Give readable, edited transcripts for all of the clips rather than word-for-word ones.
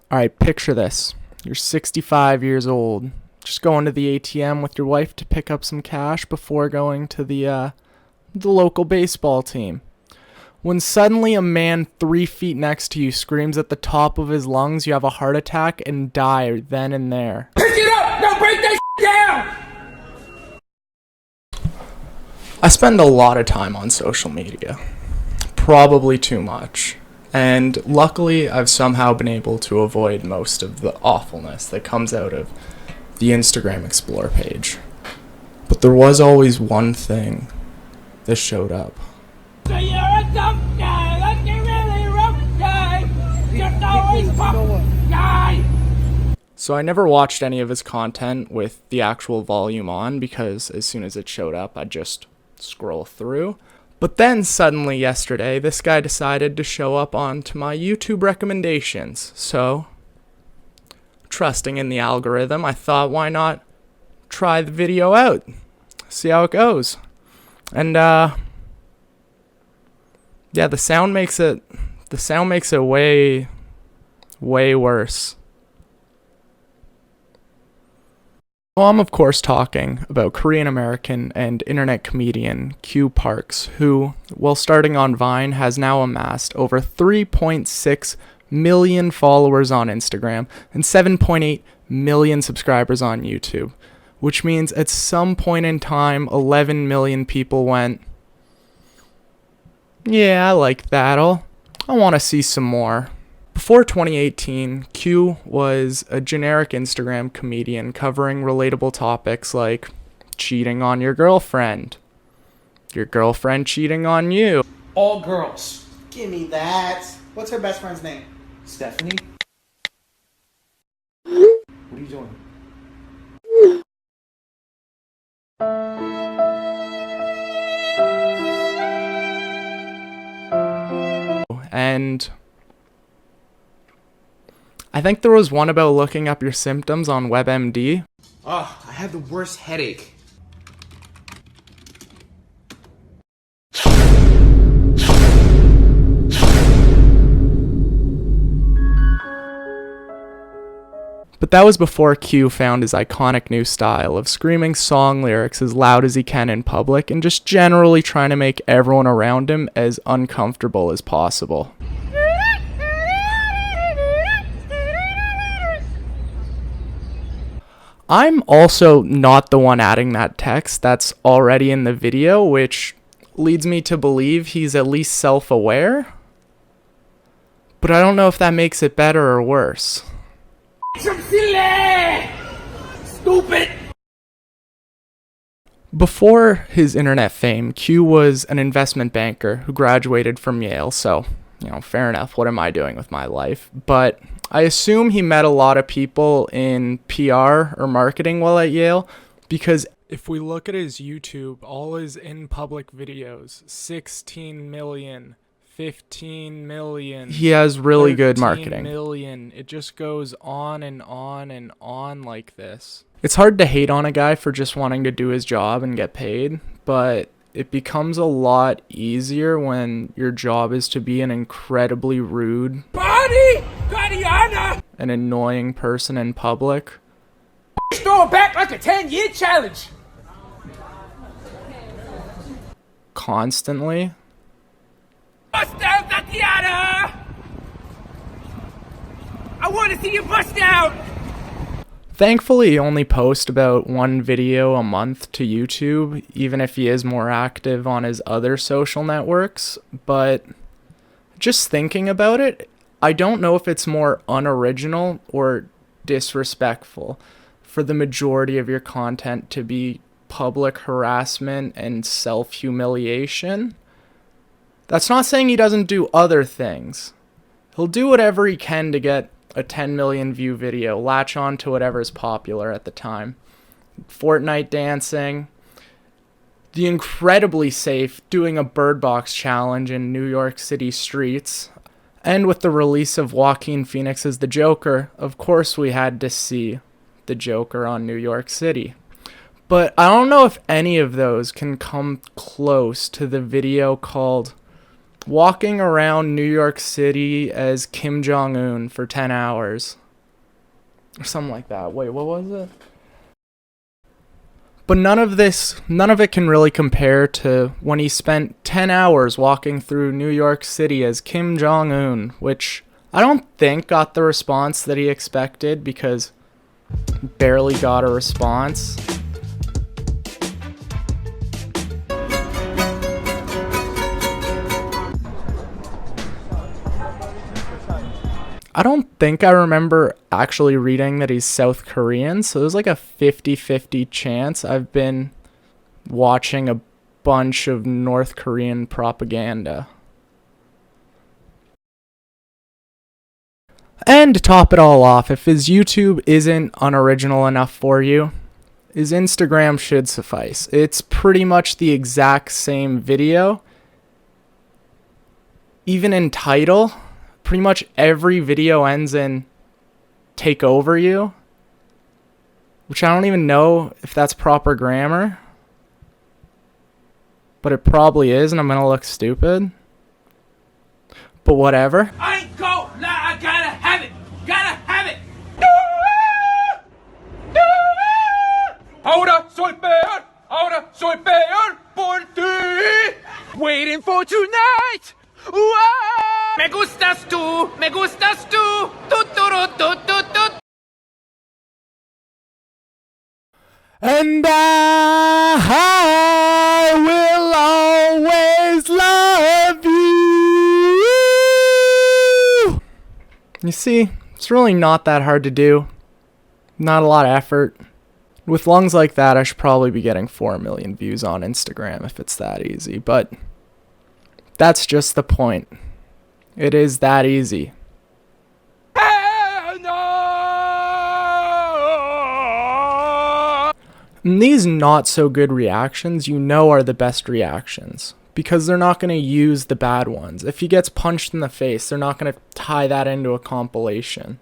Alright, picture this. You're 65 years old. Just going to the ATM with your wife to pick up some cash before going to the local baseball team. When suddenly a man 3 feet next to you screams at the top of his lungs, you have a heart attack and die then and there. Pick it up! No, break that down! I spend a lot of time on social media. Probably too much. And luckily, I've somehow been able to avoid most of the awfulness that comes out of the Instagram Explore page. But there was always one thing that showed up. So you're a tough guy, like a really rough guy. You're always tough guy. So I never watched any of his content with the actual volume on because as soon as it showed up, I'd just scroll through. But then suddenly yesterday, this guy decided to show up onto my YouTube recommendations. So, trusting in the algorithm, I thought, why not try the video out? See how it goes. And yeah, the sound makes it way worse. Well, I'm of course talking about Korean American and internet comedian QParks, who, while starting on Vine, has now amassed over 3.6 million followers on Instagram and 7.8 million subscribers on YouTube, which means at some point in time, 11 million people went, yeah, I like that, I want to see some more. Before 2018, Q was a generic Instagram comedian covering relatable topics like cheating on your girlfriend cheating on you. All girls. Give me that. What's her best friend's name? Stephanie? What are you doing? And I think there was one about looking up your symptoms on WebMD. Ugh, I had the worst headache. But that was before Q found his iconic new style of screaming song lyrics as loud as he can in public and just generally trying to make everyone around him as uncomfortable as possible. I'm also not the one adding that text that's already in the video, which leads me to believe he's at least self-aware. But I don't know if that makes it better or worse. Some silly! Stupid! Before his internet fame, Q was an investment banker who graduated from Yale, so, fair enough, what am I doing with my life? But I assume he met a lot of people in PR or marketing while at Yale, because if we look at his YouTube, all his in-public videos, 16 million, 15 million. He has really good marketing. Million. It just goes on and on and on like this. It's hard to hate on a guy for just wanting to do his job and get paid, but it becomes a lot easier when your job is to be an incredibly rude, an annoying person in public. Throw it back like a 10-year challenge. Constantly. Bust down, Tatiana! I want to see you bust down! Thankfully, he only posts about one video a month to YouTube, even if he is more active on his other social networks. But just thinking about it, I don't know if it's more unoriginal or disrespectful for the majority of your content to be public harassment and self-humiliation. That's not saying he doesn't do other things. He'll do whatever he can to get a 10 million view video, latch on to whatever's popular at the time. Fortnite dancing, the incredibly safe doing a Bird Box challenge in New York City streets, and with the release of Joaquin Phoenix's The Joker, of course we had to see The Joker on New York City. But I don't know if any of those can come close to the video called walking around New York City as Kim Jong-un for 10 hours. Or something like that. Wait, what was it? But none of it can really compare to when he spent 10 hours walking through New York City as Kim Jong-un, which I don't think got the response that he expected because he barely got a response. I don't think I remember actually reading that he's South Korean, so there's like a 50-50 chance I've been watching a bunch of North Korean propaganda. And to top it all off, if his YouTube isn't unoriginal enough for you, his Instagram should suffice. It's pretty much the exact same video. Even in title, pretty much every video ends in "take over you," which I don't even know if that's proper grammar, but it probably is, and I'm gonna look stupid. But whatever. I ain't cold, I gotta have it, Ahora soy peor por ti. Waiting for tonight. Me gustas tú, tu. And I will always love you. You see, it's really not that hard to do. Not a lot of effort. With lungs like that, I should probably be getting 4 million views on Instagram if it's that easy. But that's just the point. It is that easy. Hell no! And these not so good reactions, you know, are the best reactions. Because they're not going to use the bad ones. If he gets punched in the face, they're not going to tie that into a compilation.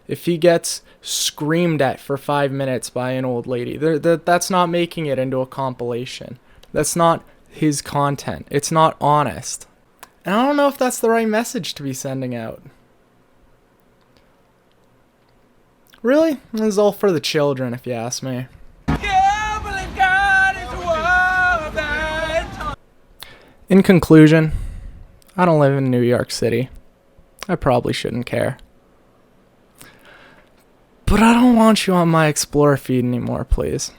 If he gets screamed at for 5 minutes by an old lady, that's not making it into a compilation. That's not his content. It's not honest. And I don't know if that's the right message to be sending out. Really? This is all for the children, if you ask me. In conclusion, I don't live in New York City. I probably shouldn't care. But I don't want you on my Explore feed anymore, please.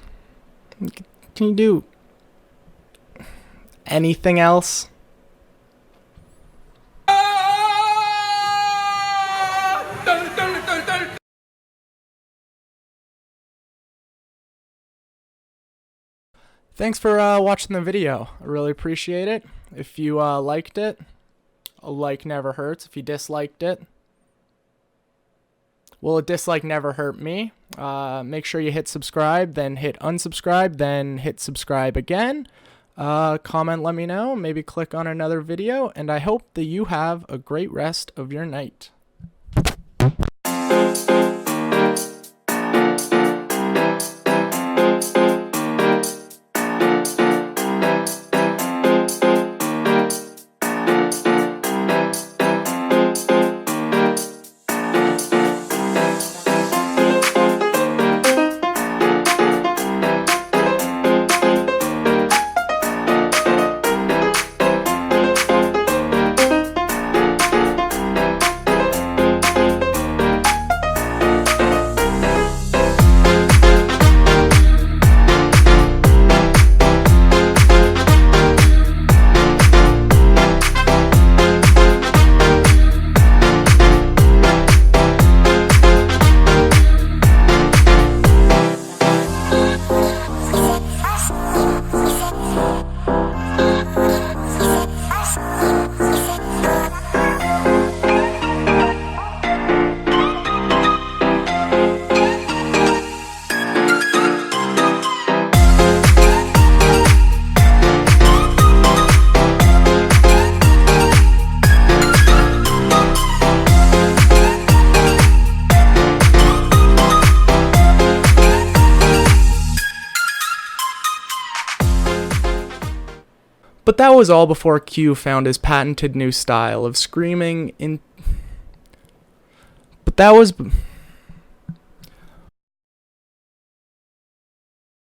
Can you do anything else? Thanks for watching the video. I really appreciate it. If you liked it, a like never hurts. If you disliked it, well, a dislike never hurt me. Make sure you hit subscribe, then hit unsubscribe, then hit subscribe again. Comment, let me know. Maybe click on another video. And I hope that you have a great rest of your night. But that was all before Q found his patented new style of screaming in... But that was...